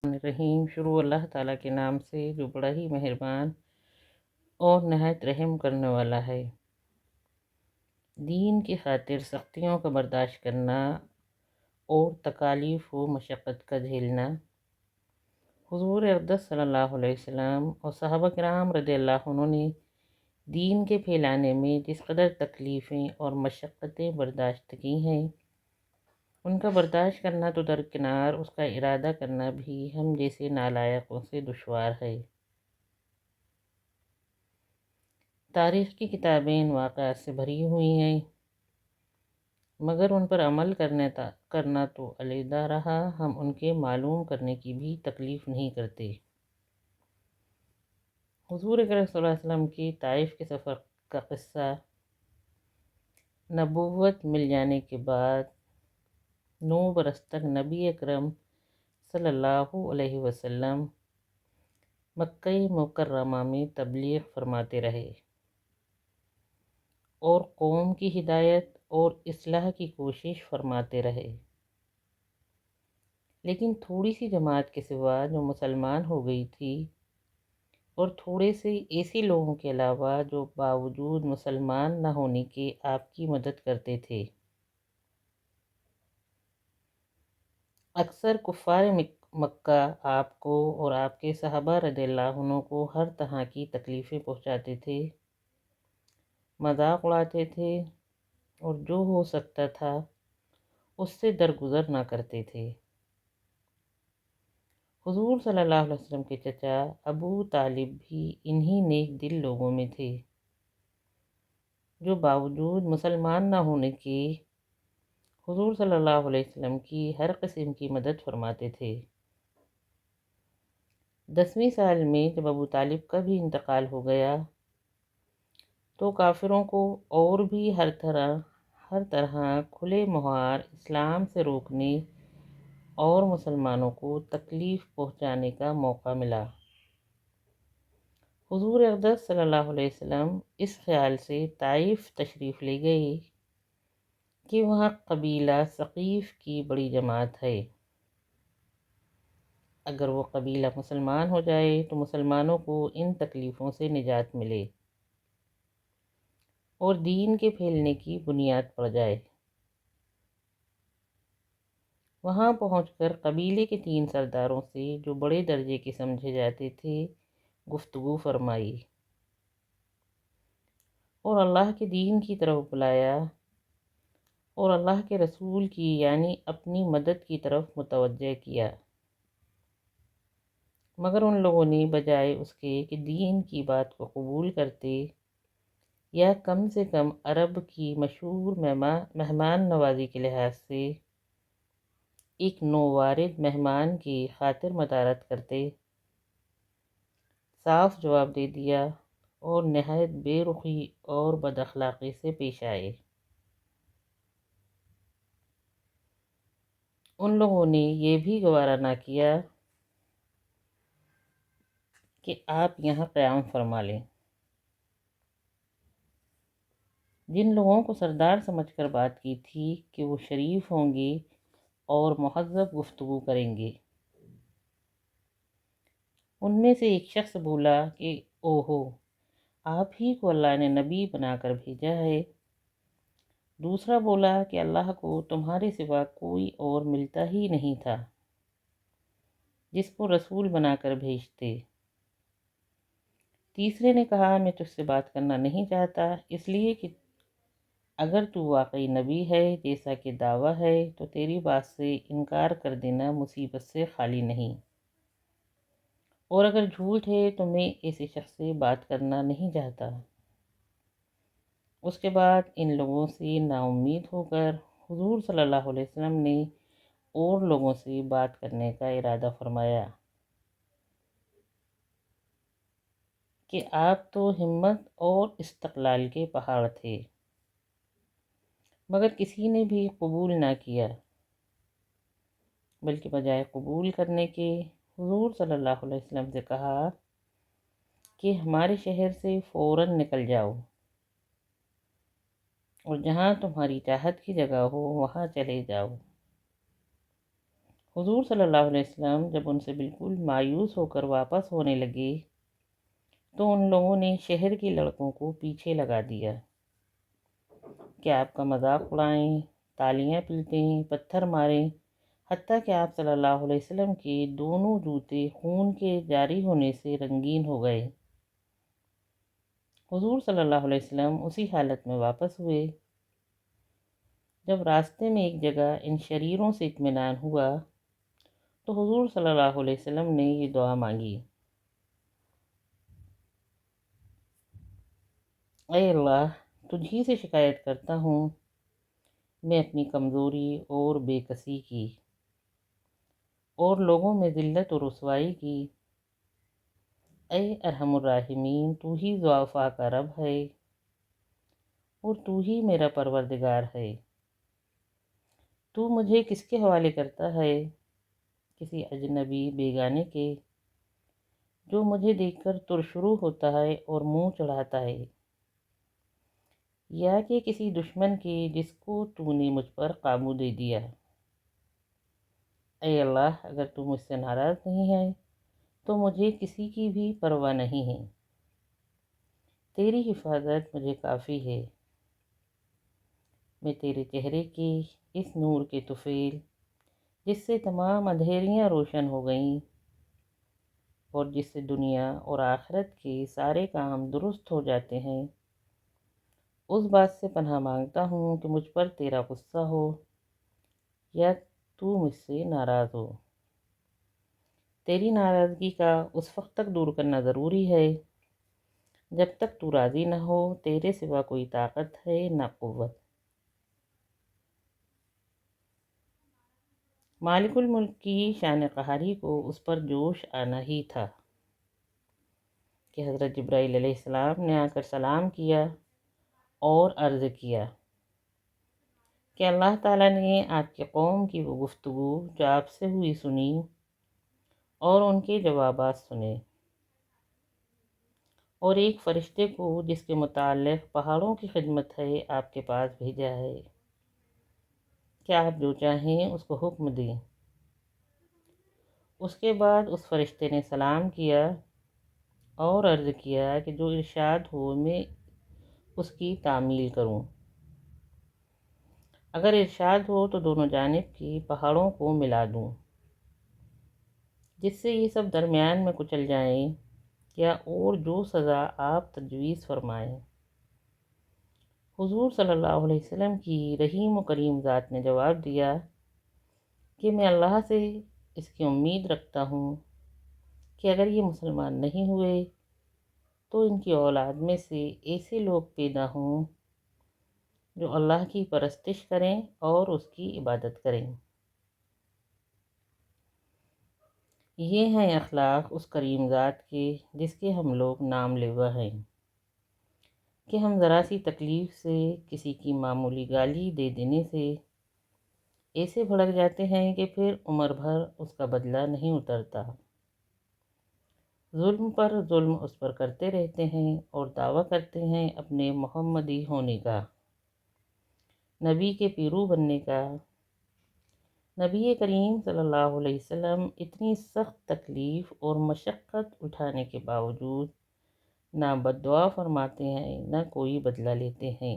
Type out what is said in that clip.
رحیم شروع اللہ تعالیٰ کے نام سے جو بڑا ہی مہربان اور نہایت رحم کرنے والا ہے۔ دین کی خاطر سختیوں کا برداشت کرنا اور تکالیف و مشقت کا جھیلنا۔ حضور اقدس صلی اللہ علیہ وسلم اور صحابہ کرام رضی اللہ عنہ نے دین کے پھیلانے میں جس قدر تکلیفیں اور مشقتیں برداشت کی ہیں، ان کا برداشت کرنا تو درکنار، اس کا ارادہ کرنا بھی ہم جیسے نالائقوں سے دشوار ہے۔ تاریخ کی کتابیں ان واقعات سے بھری ہوئی ہیں، مگر ان پر عمل کرنا تو علیحدہ رہا، ہم ان کے معلوم کرنے کی بھی تکلیف نہیں کرتے۔ حضور اکرم صلی اللہ علیہ وسلم کی طائف کے سفر کا قصہ۔ نبوت مل جانے کے بعد 9 برس تک نبی اکرم صلی اللہ علیہ وسلم مکہ مکرمہ میں تبلیغ فرماتے رہے اور قوم کی ہدایت اور اصلاح کی کوشش فرماتے رہے، لیکن تھوڑی سی جماعت کے سوا جو مسلمان ہو گئی تھی اور تھوڑے سے ایسے لوگوں کے علاوہ جو باوجود مسلمان نہ ہونے کے آپ کی مدد کرتے تھے، اکثر کفار مکہ آپ کو اور آپ کے صحابہ رضی اللہ عنہ کو ہر طرح کی تکلیفیں پہنچاتے تھے، مذاق اڑاتے تھے اور جو ہو سکتا تھا اس سے درگزر نہ کرتے تھے۔ حضور صلی اللہ علیہ وسلم کے چچا ابو طالب بھی انہی نیک دل لوگوں میں تھے، جو باوجود مسلمان نہ ہونے کے حضور صلی اللہ علیہ وسلم کی ہر قسم کی مدد فرماتے تھے۔ 10ویں سال میں جب ابو طالب کا بھی انتقال ہو گیا تو کافروں کو اور بھی ہر طرح کھلے مہار اسلام سے روکنے اور مسلمانوں کو تکلیف پہنچانے کا موقع ملا۔ حضور اقدس صلی اللہ علیہ وسلم اس خیال سے طائف تشریف لے گئے کہ وہاں قبیلہ ثقیف کی بڑی جماعت ہے، اگر وہ قبیلہ مسلمان ہو جائے تو مسلمانوں کو ان تکلیفوں سے نجات ملے اور دین کے پھیلنے کی بنیاد پڑ جائے۔ وہاں پہنچ کر قبیلے کے 3 سرداروں سے جو بڑے درجے کے سمجھے جاتے تھے گفتگو فرمائی اور اللہ کے دین کی طرف بلایا اور اللہ کے رسول کی یعنی اپنی مدد کی طرف متوجہ کیا، مگر ان لوگوں نے بجائے اس کے کہ دین کی بات کو قبول کرتے یا کم سے کم عرب کی مشہور مہمان نوازی کے لحاظ سے ایک نووارد مہمان کی خاطر مدارت کرتے، صاف جواب دے دیا اور نہایت بے رخی اور بد اخلاقی سے پیش آئے۔ ان لوگوں نے یہ بھی گوارا نہ کیا کہ آپ یہاں قیام فرما لیں۔ جن لوگوں کو سردار سمجھ کر بات کی تھی کہ وہ شریف ہوں گے اور مہذب گفتگو کریں گے، ان میں سے ایک شخص بولا کہ اوہو، آپ ہی کو اللہ نے نبی بنا کر بھیجا ہے۔ دوسرا بولا کہ اللہ کو تمہارے سوا کوئی اور ملتا ہی نہیں تھا جس کو رسول بنا کر بھیجتے۔ تیسرے نے کہا میں تجھ سے بات کرنا نہیں چاہتا، اس لیے کہ اگر تو واقعی نبی ہے جیسا کہ دعویٰ ہے تو تیری بات سے انکار کر دینا مصیبت سے خالی نہیں، اور اگر جھوٹ ہے تو میں ایسے شخص سے بات کرنا نہیں چاہتا۔ اس کے بعد ان لوگوں سے نا امید ہو کر حضور صلی اللہ علیہ وسلم نے اور لوگوں سے بات کرنے کا ارادہ فرمایا کہ آپ تو ہمت اور استقلال کے پہاڑ تھے، مگر کسی نے بھی قبول نہ کیا، بلکہ بجائے قبول کرنے کے حضور صلی اللہ علیہ وسلم سے کہا کہ ہمارے شہر سے فوراً نکل جاؤ اور جہاں تمہاری چاہت کی جگہ ہو وہاں چلے جاؤ۔ حضور صلی اللہ علیہ وسلم جب ان سے بالکل مایوس ہو کر واپس ہونے لگے تو ان لوگوں نے شہر کے لڑکوں کو پیچھے لگا دیا کہ آپ کا مذاق اڑائیں، تالیاں پیٹیں، پتھر ماریں، حتیٰ کہ آپ صلی اللہ علیہ وسلم کے دونوں جوتے خون کے جاری ہونے سے رنگین ہو گئے۔ حضور صلی اللہ علیہ وسلم اسی حالت میں واپس ہوئے۔ جب راستے میں ایک جگہ ان شریروں سے اطمینان ہوا تو حضور صلی اللہ علیہ وسلم نے یہ دعا مانگی: اے اللہ، تجھی سے شکایت کرتا ہوں میں اپنی کمزوری اور بے کسی کی اور لوگوں میں ذلت و رسوائی کی۔ اے ارحم الراحمین، تو ہی ضعفاء کا رب ہے اور تو ہی میرا پروردگار ہے۔ تو مجھے کس کے حوالے کرتا ہے؟ کسی اجنبی بیگانے کے، جو مجھے دیکھ کر ترشرو ہوتا ہے اور منہ چڑھاتا ہے، یا کہ کسی دشمن کے جس کو تو نے مجھ پر قابو دے دیا؟ اے اللہ، اگر تو مجھ سے ناراض نہیں ہے تو مجھے کسی کی بھی پرواہ نہیں ہے۔ تیری حفاظت مجھے کافی ہے۔ میں تیرے چہرے کے اس نور کے طفیل جس سے تمام اندھیریاں روشن ہو گئیں اور جس سے دنیا اور آخرت کے سارے کام درست ہو جاتے ہیں، اس بات سے پناہ مانگتا ہوں کہ مجھ پر تیرا غصہ ہو یا تو مجھ سے ناراض ہو۔ تیری ناراضگی کا اس وقت تک دور کرنا ضروری ہے جب تک تو راضی نہ ہو۔ تیرے سوا کوئی طاقت ہے نہ قوت۔ مالک الملک کی شان قہری کو اس پر جوش آنا ہی تھا کہ حضرت جبرائیل علیہ السلام نے آ کر سلام کیا اور عرض کیا کہ اللہ تعالیٰ نے آپ کی قوم کی وہ گفتگو جو آپ سے ہوئی سنی اور ان کے جوابات سنے، اور ایک فرشتے کو جس کے متعلق پہاڑوں کی خدمت ہے آپ کے پاس بھیجا ہے کہ آپ جو چاہیں اس کو حکم دیں۔ اس کے بعد اس فرشتے نے سلام کیا اور عرض کیا کہ جو ارشاد ہو میں اس کی تعمیل کروں۔ اگر ارشاد ہو تو دونوں جانب کی پہاڑوں کو ملا دوں جس سے یہ سب درمیان میں کچل جائیں، یا اور جو سزا آپ تجویز فرمائیں۔ حضور صلی اللہ علیہ وسلم کی رحیم و کریم ذات نے جواب دیا کہ میں اللہ سے اس کی امید رکھتا ہوں کہ اگر یہ مسلمان نہیں ہوئے تو ان کی اولاد میں سے ایسے لوگ پیدا ہوں جو اللہ کی پرستش کریں اور اس کی عبادت کریں۔ یہ ہیں اخلاق اس کریم ذات کے جس کے ہم لوگ نام لیوا ہیں کہ ہم ذرا سی تکلیف سے، کسی کی معمولی گالی دے دینے سے ایسے بھڑک جاتے ہیں کہ پھر عمر بھر اس کا بدلہ نہیں اترتا۔ ظلم پر ظلم اس پر کرتے رہتے ہیں اور دعویٰ کرتے ہیں اپنے محمدی ہونے کا، نبی کے پیرو بننے کا۔ نبی کریم صلی اللہ علیہ وسلم اتنی سخت تکلیف اور مشقت اٹھانے کے باوجود نہ بد دعا فرماتے ہیں نہ کوئی بدلہ لیتے ہیں۔